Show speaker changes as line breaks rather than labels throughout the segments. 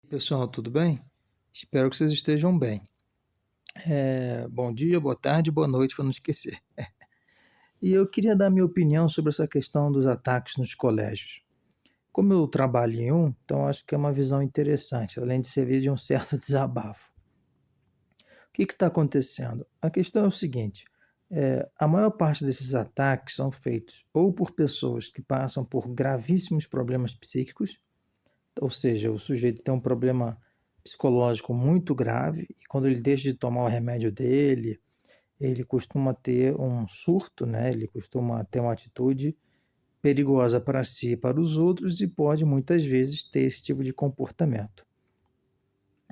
Pessoal, tudo bem? Espero que vocês estejam bem. Bom dia, boa tarde, boa noite, para não esquecer. E eu queria dar minha opinião sobre essa questão dos ataques nos colégios. Como eu trabalho em um, então acho que é uma visão interessante, além de servir de um certo desabafo. O que está acontecendo? A questão é o seguinte: a maior parte desses ataques são feitos ou por pessoas que passam por gravíssimos problemas psíquicos, ou seja, o sujeito tem um problema psicológico muito grave e quando ele deixa de tomar o remédio dele, ele costuma ter um surto, né? Ele costuma ter uma atitude perigosa para si e para os outros e pode muitas vezes ter esse tipo de comportamento.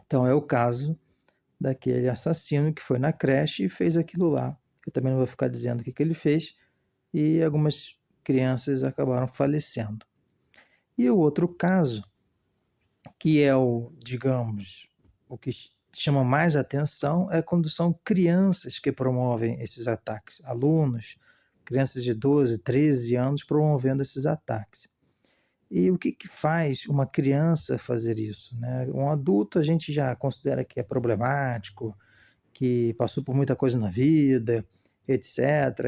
Então é o caso daquele assassino que foi na creche e fez aquilo lá. Eu também não vou ficar dizendo o que ele fez e algumas crianças acabaram falecendo. E o outro caso, que é digamos, o que chama mais atenção é quando são crianças que promovem esses ataques, alunos, crianças de 12, 13 anos promovendo esses ataques. E o que faz uma criança fazer isso, né? Um adulto a gente já considera que é problemático, que passou por muita coisa na vida, etc.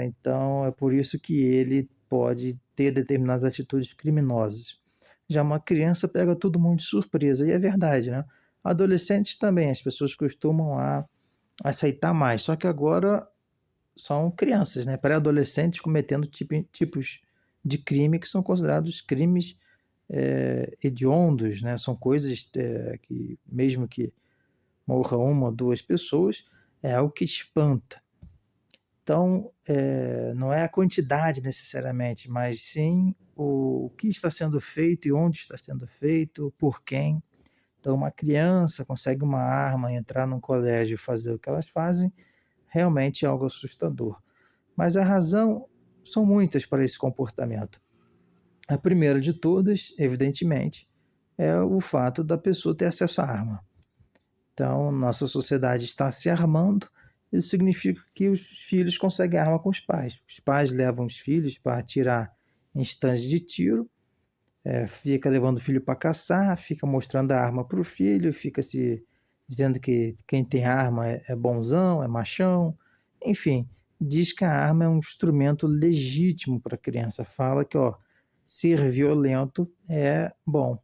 Então é por isso que ele pode ter determinadas atitudes criminosas. Já uma criança pega todo mundo de surpresa, e é verdade, né? Adolescentes também, as pessoas costumam aceitar mais, só que agora são crianças, né? Pré-adolescentes cometendo tipos de crime que são considerados crimes hediondos, né? São coisas que, mesmo que morra uma ou duas pessoas, é algo que espanta. Então, não é a quantidade necessariamente, mas sim o que está sendo feito e onde está sendo feito, por quem. Então, uma criança consegue uma arma, entrar num colégio e fazer o que elas fazem, realmente é algo assustador. Mas a razão são muitas para esse comportamento. A primeira de todas, evidentemente, é o fato da pessoa ter acesso à arma. Então, nossa sociedade está se armando, isso significa que os filhos conseguem arma com os pais. Os pais levam os filhos para atirar em estandes de tiro, fica levando o filho para caçar, fica mostrando a arma para o filho, fica se dizendo que quem tem arma é bonzão, é machão, enfim, diz que a arma é um instrumento legítimo para a criança. Fala que ser violento é bom,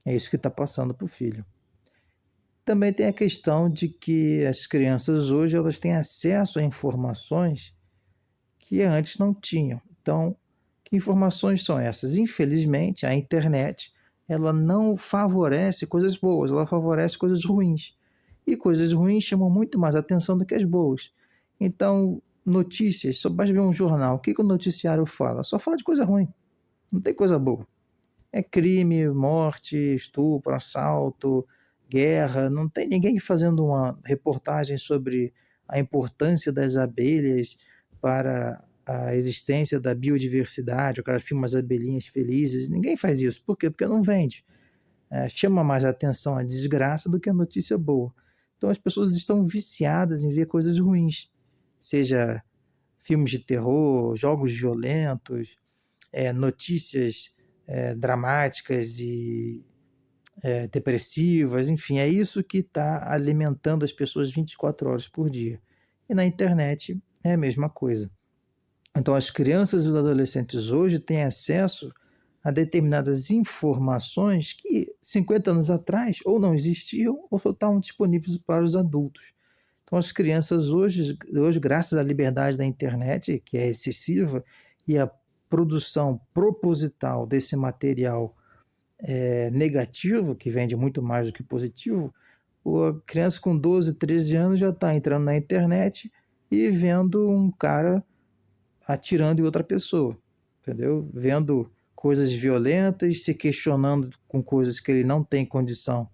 é isso que está passando para o filho. Também tem a questão de que as crianças hoje elas têm acesso a informações que antes não tinham. Então, que informações são essas? Infelizmente, a internet ela não favorece coisas boas, ela favorece coisas ruins. E coisas ruins chamam muito mais atenção do que as boas. Então, notícias, só basta ver um jornal, o que o noticiário fala? Só fala de coisa ruim, não tem coisa boa. É crime, morte, estupro, assalto, guerra. Não tem ninguém fazendo uma reportagem sobre a importância das abelhas para a existência da biodiversidade. O cara filma as abelhinhas felizes. Ninguém faz isso. Por quê? Porque não vende. Chama mais atenção a desgraça do que a notícia boa. Então as pessoas estão viciadas em ver coisas ruins, seja filmes de terror, jogos violentos, notícias dramáticas e depressivas, enfim, é isso que está alimentando as pessoas 24 horas por dia. E na internet é a mesma coisa. Então, as crianças e os adolescentes hoje têm acesso a determinadas informações que 50 anos atrás ou não existiam ou só estavam disponíveis para os adultos. Então, as crianças hoje graças à liberdade da internet, que é excessiva, e a produção proposital desse material negativo, que vende muito mais do que positivo, a criança com 12, 13 anos já está entrando na internet e vendo um cara atirando em outra pessoa, entendeu? Vendo coisas violentas, se questionando com coisas que ele não tem condição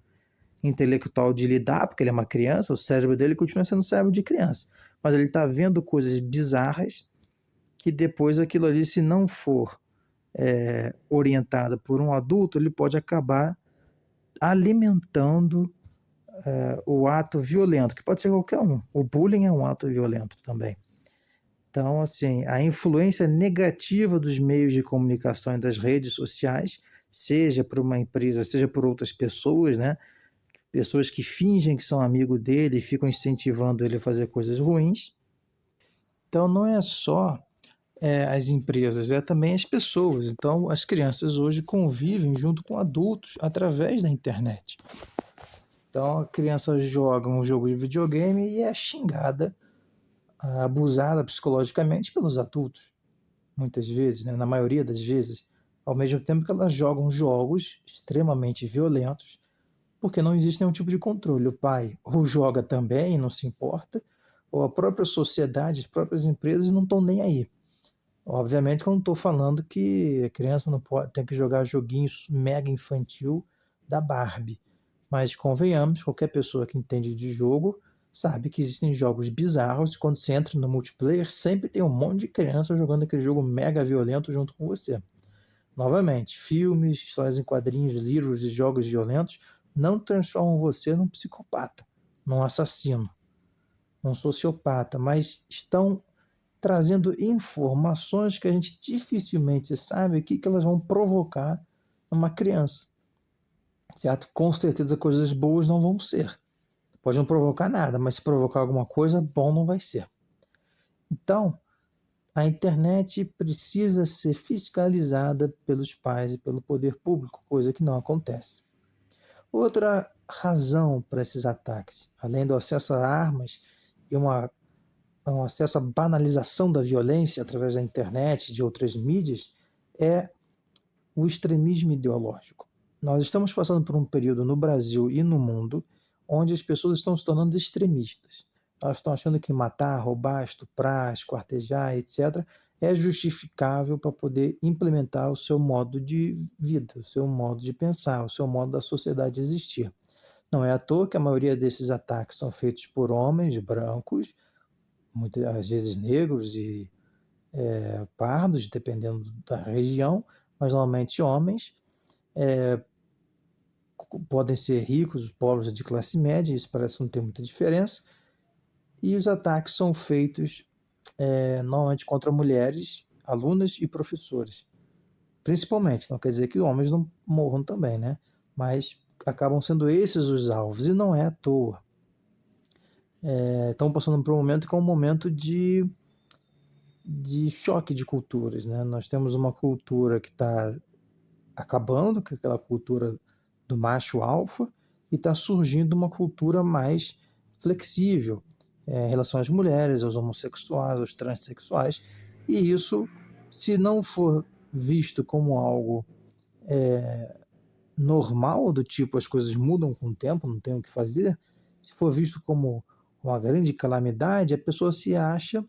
intelectual de lidar, porque ele é uma criança, o cérebro dele continua sendo cérebro de criança, mas ele está vendo coisas bizarras que depois aquilo ali, se não for orientada por um adulto, ele pode acabar alimentando o ato violento, que pode ser qualquer um. O bullying é um ato violento também. Então, assim, a influência negativa dos meios de comunicação e das redes sociais, seja por uma empresa, seja por outras pessoas, né, pessoas que fingem que são amigo dele e ficam incentivando ele a fazer coisas ruins. Então não é só as empresas, é também as pessoas. Então as crianças hoje convivem junto com adultos através da internet. Então a criança joga um jogo de videogame e é xingada, abusada psicologicamente pelos adultos, muitas vezes, né? Na maioria das vezes, ao mesmo tempo que elas jogam jogos extremamente violentos, porque não existe nenhum tipo de controle. O pai ou joga também e não se importa, ou a própria sociedade, as próprias empresas não estão nem aí. Obviamente que eu não estou falando que a criança não pode, tem que jogar joguinhos mega infantil da Barbie. Mas convenhamos, qualquer pessoa que entende de jogo sabe que existem jogos bizarros e quando você entra no multiplayer sempre tem um monte de criança jogando aquele jogo mega violento junto com você. Novamente, filmes, histórias em quadrinhos, livros e jogos violentos não transformam você num psicopata, num assassino, num sociopata, mas estão trazendo informações que a gente dificilmente sabe o que elas vão provocar numa criança. Certo? Com certeza coisas boas não vão ser. Pode não provocar nada, mas se provocar alguma coisa, bom não vai ser. Então, a internet precisa ser fiscalizada pelos pais e pelo poder público, coisa que não acontece. Outra razão para esses ataques, além do acesso a armas e um acesso à banalização da violência através da internet e de outras mídias, é o extremismo ideológico. Nós estamos passando por um período no Brasil e no mundo onde as pessoas estão se tornando extremistas. Elas estão achando que matar, roubar, estuprar, esquartejar, etc., é justificável para poder implementar o seu modo de vida, o seu modo de pensar, o seu modo da sociedade existir. Não é à toa que a maioria desses ataques são feitos por homens brancos, muitas vezes negros e pardos, dependendo da região, mas normalmente homens, podem ser ricos, pobres de classe média, isso parece não ter muita diferença, e os ataques são feitos normalmente contra mulheres, alunas e professores, principalmente, não quer dizer que homens não morram também, né? Mas acabam sendo esses os alvos, e não é à toa. Estamos passando por um momento que é um momento de choque de culturas, né? Nós temos uma cultura que está acabando, que é aquela cultura do macho alfa, e está surgindo uma cultura mais flexível em relação às mulheres, aos homossexuais, aos transexuais, e isso, se não for visto como algo normal, do tipo as coisas mudam com o tempo, não tem o que fazer, se for visto como uma grande calamidade, a pessoa se acha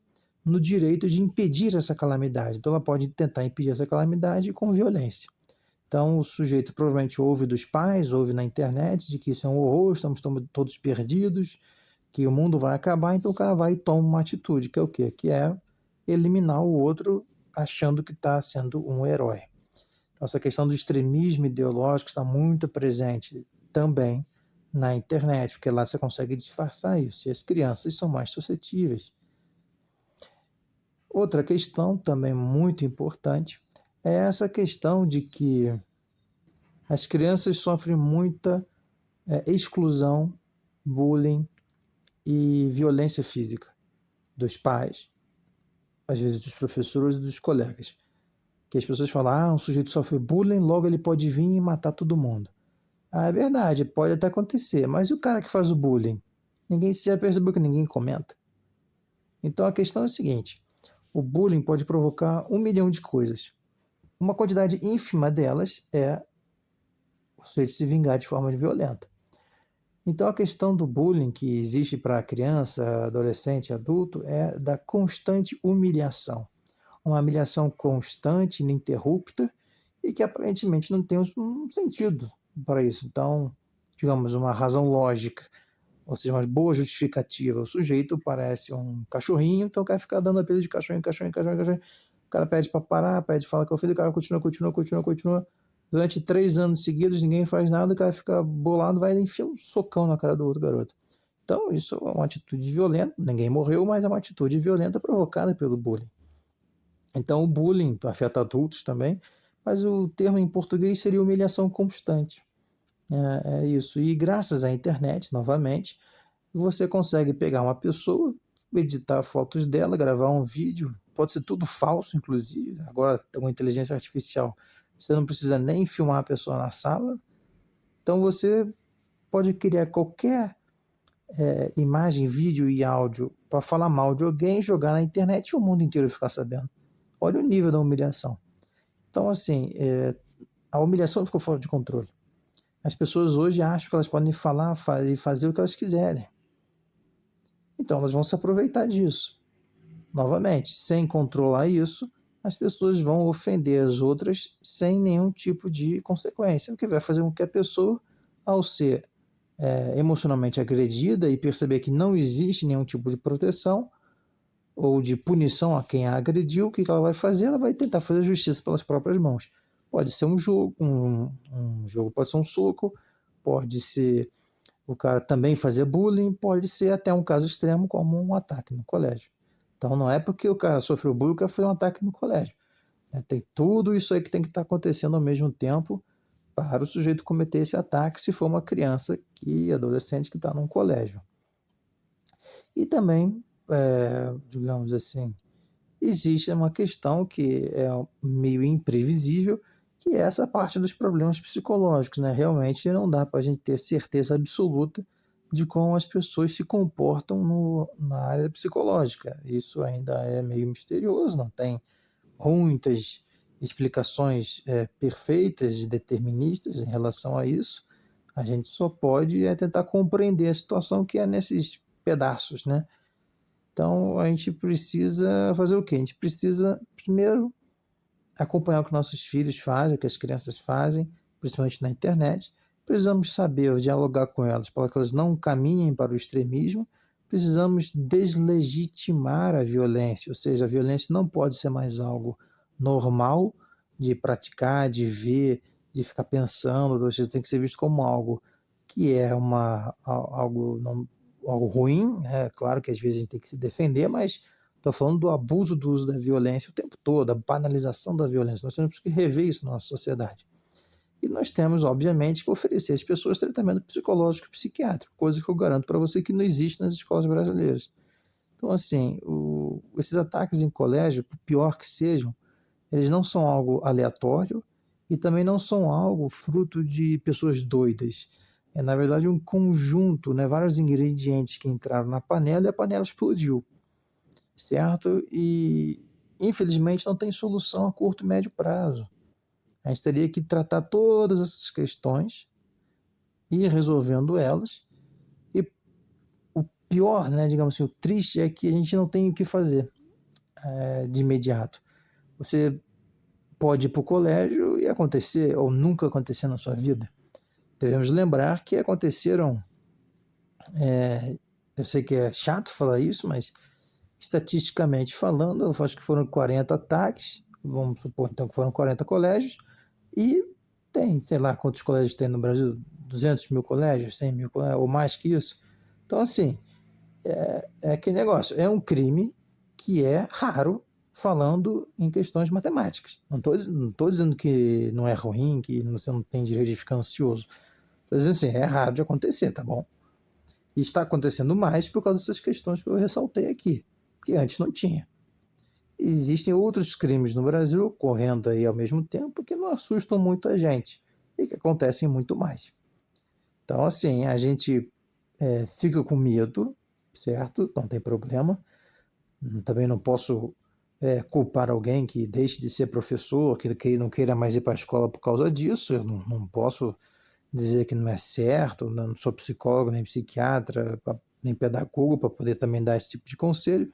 no direito de impedir essa calamidade. Então ela pode tentar impedir essa calamidade com violência. Então o sujeito provavelmente ouve dos pais, ouve na internet de que isso é um horror, estamos todos perdidos, que o mundo vai acabar, então o cara vai e toma uma atitude, que é o quê? Que é eliminar o outro achando que está sendo um herói. Então essa questão do extremismo ideológico está muito presente também na internet, porque lá você consegue disfarçar isso, e as crianças são mais suscetíveis. Outra questão também muito importante é essa questão de que as crianças sofrem muita exclusão, bullying e violência física dos pais, às vezes dos professores e dos colegas. Que as pessoas falam, um sujeito sofre bullying, logo ele pode vir e matar todo mundo. É verdade, pode até acontecer, mas e o cara que faz o bullying? Ninguém já percebeu que ninguém comenta. Então a questão é a seguinte, o bullying pode provocar 1 milhão de coisas. Uma quantidade ínfima delas é o sujeito se vingar de forma violenta. Então a questão do bullying que existe para criança, adolescente, adulto, é da constante humilhação. Uma humilhação constante, ininterrupta, e que aparentemente não tem um sentido para isso. Então, digamos, uma razão lógica, ou seja, uma boa justificativa. O sujeito parece um cachorrinho, então o cara fica dando apelo de cachorrinho. O cara pede para parar, fala que é o filho, o cara continua. Durante 3 anos seguidos, ninguém faz nada, o cara fica bolado, vai enfiar um socão na cara do outro garoto. Então, isso é uma atitude violenta, ninguém morreu, mas é uma atitude violenta provocada pelo bullying. Então, o bullying afeta adultos também, mas o termo em português seria humilhação constante. É isso. E graças à internet, novamente, você consegue pegar uma pessoa, editar fotos dela, gravar um vídeo, pode ser tudo falso, inclusive. Agora, com a inteligência artificial, você não precisa nem filmar a pessoa na sala. Então, você pode criar qualquer imagem, vídeo e áudio para falar mal de alguém, jogar na internet e o mundo inteiro ficar sabendo. Olha o nível da humilhação. Então, assim, a humilhação ficou fora de controle. As pessoas hoje acham que elas podem falar e fazer o que elas quiserem. Então, elas vão se aproveitar disso. Novamente, sem controlar isso, as pessoas vão ofender as outras sem nenhum tipo de consequência, o que vai fazer com que a pessoa, ao ser emocionalmente agredida e perceber que não existe nenhum tipo de proteção ou de punição a quem a agrediu, o que ela vai fazer? Ela vai tentar fazer justiça pelas próprias mãos. Pode ser um jogo, um jogo pode ser um soco, pode ser o cara também fazer bullying, pode ser até um caso extremo como um ataque no colégio. Então não é porque o cara sofreu bullying que foi um ataque no colégio. Tem tudo isso aí que tem que estar acontecendo ao mesmo tempo para o sujeito cometer esse ataque se for uma criança e adolescente que está num colégio. E também, digamos assim, existe uma questão que é meio imprevisível, que é essa parte dos problemas psicológicos, né? Realmente não dá para a gente ter certeza absoluta de como as pessoas se comportam na área psicológica. Isso ainda é meio misterioso, não tem muitas explicações perfeitas e deterministas em relação a isso. A gente só pode tentar compreender a situação que é nesses pedaços, né? Então a gente precisa fazer o quê? A gente precisa primeiro acompanhar o que nossos filhos fazem, o que as crianças fazem, principalmente na internet. Precisamos saber dialogar com elas para que elas não caminhem para o extremismo. Precisamos deslegitimar a violência, ou seja, a violência não pode ser mais algo normal de praticar, de ver, de ficar pensando, ou seja, tem que ser visto como algo que é algo ruim. É claro que às vezes a gente tem que se defender, mas estou falando do abuso do uso da violência o tempo todo, a banalização da violência. Nós temos que rever isso na nossa sociedade. E nós temos, obviamente, que oferecer às pessoas tratamento psicológico e psiquiátrico, coisa que eu garanto para você que não existe nas escolas brasileiras. Então, assim, esses ataques em colégio, por pior que sejam, eles não são algo aleatório e também não são algo fruto de pessoas doidas. É, na verdade, um conjunto, né, vários ingredientes que entraram na panela e a panela explodiu, certo? E, infelizmente, não tem solução a curto e médio prazo. A gente teria que tratar todas essas questões e ir resolvendo elas. E o pior, né, digamos assim, o triste é que a gente não tem o que fazer de imediato. Você pode ir para o colégio e acontecer, ou nunca acontecer na sua vida. Devemos lembrar que aconteceram, eu sei que é chato falar isso, mas estatisticamente falando, eu acho que foram 40 ataques, vamos supor então que foram 40 colégios, e tem, sei lá quantos colégios tem no Brasil, 200 mil colégios, 100 mil colégios, ou mais que isso. Então, assim, é aquele negócio, é um crime que é raro falando em questões matemáticas. Não estou dizendo que não é ruim, que você não tem direito de ficar ansioso. Estou dizendo assim, é raro de acontecer, tá bom? E está acontecendo mais por causa dessas questões que eu ressaltei aqui, que antes não tinha. Existem outros crimes no Brasil ocorrendo aí ao mesmo tempo que não assustam muito a gente e que acontecem muito mais. Então, assim, a gente fica com medo, certo? Não tem problema. Também não posso culpar alguém que deixe de ser professor, que não queira mais ir para a escola por causa disso. Eu não posso dizer que não é certo, não sou psicólogo, nem psiquiatra, nem pedagogo para poder também dar esse tipo de conselho,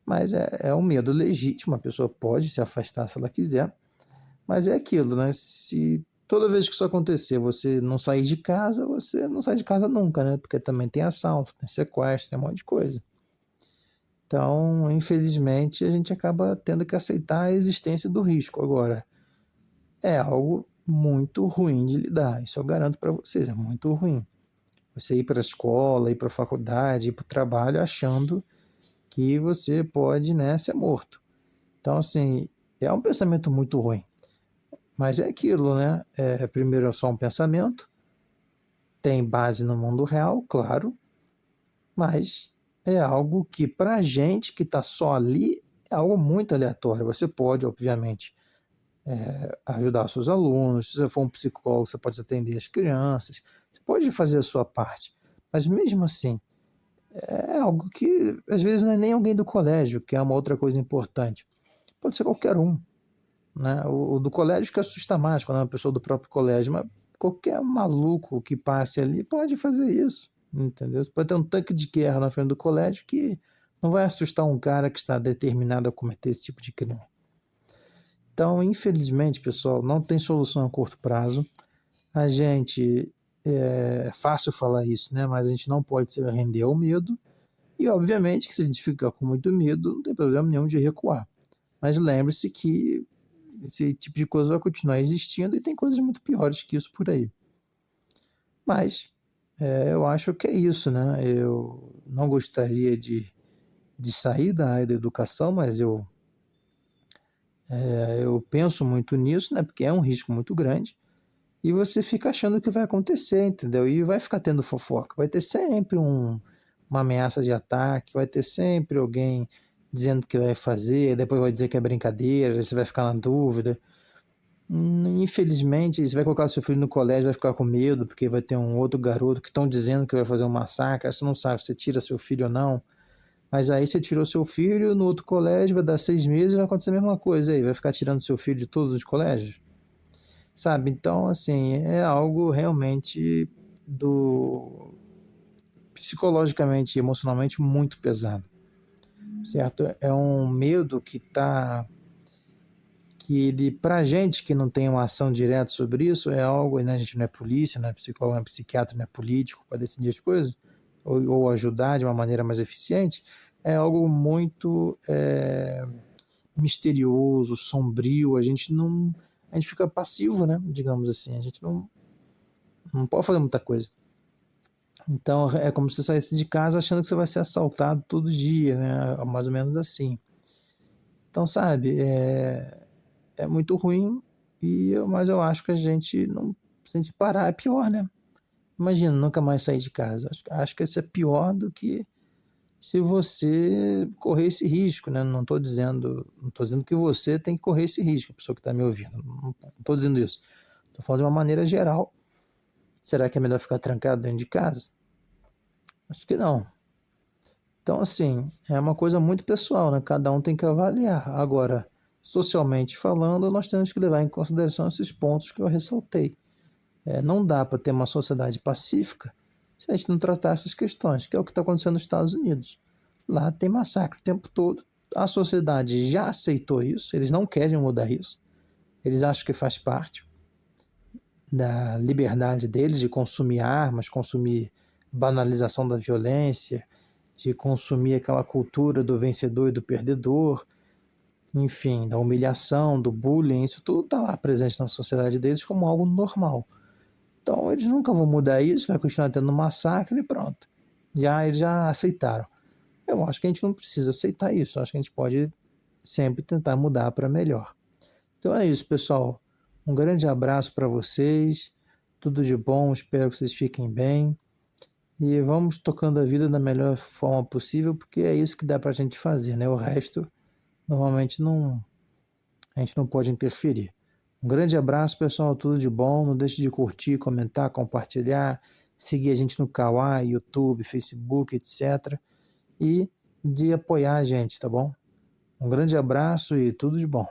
mas é um medo legítimo, a pessoa pode se afastar se ela quiser, mas é aquilo, né? Se toda vez que isso acontecer você não sair de casa, você não sai de casa nunca, né? Porque também tem assalto, tem sequestro, tem um monte de coisa. Então, infelizmente, a gente acaba tendo que aceitar a existência do risco. Agora, é algo muito ruim de lidar, isso eu garanto para vocês, é muito ruim. Você ir para a escola, ir para a faculdade, ir para o trabalho achando que você pode, né, ser morto. Então, assim, é um pensamento muito ruim. Mas é aquilo, né? Primeiro é só um pensamento, tem base no mundo real, claro, mas é algo que, para a gente que está só ali, é algo muito aleatório. Você pode, obviamente, ajudar seus alunos, se você for um psicólogo, você pode atender as crianças, você pode fazer a sua parte, mas mesmo assim, é algo que às vezes não é nem alguém do colégio, que é uma outra coisa importante. Pode ser qualquer um, né? O do colégio que assusta mais, quando é uma pessoa do próprio colégio, mas qualquer maluco que passe ali pode fazer isso, entendeu? Você pode ter um tanque de guerra na frente do colégio que não vai assustar um cara que está determinado a cometer esse tipo de crime. Então, infelizmente, pessoal, não tem solução a curto prazo. A gente, é fácil falar isso, né? Mas a gente não pode se render ao medo. E, obviamente, que se a gente ficar com muito medo, não tem problema nenhum de recuar. Mas lembre-se que esse tipo de coisa vai continuar existindo e tem coisas muito piores que isso por aí. Mas eu acho que é isso, né? Eu não gostaria de sair da área da educação, mas eu penso muito nisso, né? Porque é um risco muito grande. E você fica achando que vai acontecer, entendeu? E vai ficar tendo fofoca. Vai ter sempre uma ameaça de ataque, vai ter sempre alguém dizendo que vai fazer, depois vai dizer que é brincadeira, você vai ficar na dúvida. Infelizmente, você vai colocar seu filho no colégio, vai ficar com medo, porque vai ter um outro garoto que estão dizendo que vai fazer um massacre, você não sabe se tira seu filho ou não. Mas aí você tirou seu filho no outro colégio, vai dar 6 meses e vai acontecer a mesma coisa aí, vai ficar tirando seu filho de todos os colégios. Sabe? Então, assim, é algo realmente do psicologicamente e emocionalmente muito pesado, certo? É um medo que ele, pra gente que não tem uma ação direta sobre isso, é algo, né? A gente não é polícia, não é psicólogo, não é psiquiatra, não é político para decidir as coisas, ou ajudar de uma maneira mais eficiente, é algo muito misterioso, sombrio, a gente fica passivo, né? Digamos assim, a gente não pode fazer muita coisa. Então é como se você saísse de casa achando que você vai ser assaltado todo dia, né? Mais ou menos assim. Então, sabe, é muito ruim, mas eu acho que a gente não. Se a gente parar, é pior, né? Imagina, nunca mais sair de casa. Acho que isso é pior do que se você correr esse risco, né? Não tô dizendo que você tem que correr esse risco, a pessoa que está me ouvindo. Não estou dizendo isso. Estou falando de uma maneira geral. Será que é melhor ficar trancado dentro de casa? Acho que não. Então, assim, é uma coisa muito pessoal, né? Cada um tem que avaliar. Agora, socialmente falando, nós temos que levar em consideração esses pontos que eu ressaltei. Não dá para ter uma sociedade pacífica se a gente não tratar essas questões, que é o que está acontecendo nos Estados Unidos. Lá tem massacre o tempo todo. A sociedade já aceitou isso, eles não querem mudar isso. Eles acham que faz parte da liberdade deles de consumir armas, consumir banalização da violência, de consumir aquela cultura do vencedor e do perdedor, enfim, da humilhação, do bullying, isso tudo está lá presente na sociedade deles como algo normal. Então eles nunca vão mudar isso, vai continuar tendo massacre e pronto. Eles já aceitaram. Eu acho que a gente não precisa aceitar isso, eu acho que a gente pode sempre tentar mudar para melhor. Então é isso, pessoal. Um grande abraço para vocês, tudo de bom, espero que vocês fiquem bem. E vamos tocando a vida da melhor forma possível, porque é isso que dá para a gente fazer, né? O resto, normalmente, a gente não pode interferir. Um grande abraço, pessoal, tudo de bom. Não deixe de curtir, comentar, compartilhar, seguir a gente no Kawaii, YouTube, Facebook, etc. E de apoiar a gente, tá bom? Um grande abraço e tudo de bom.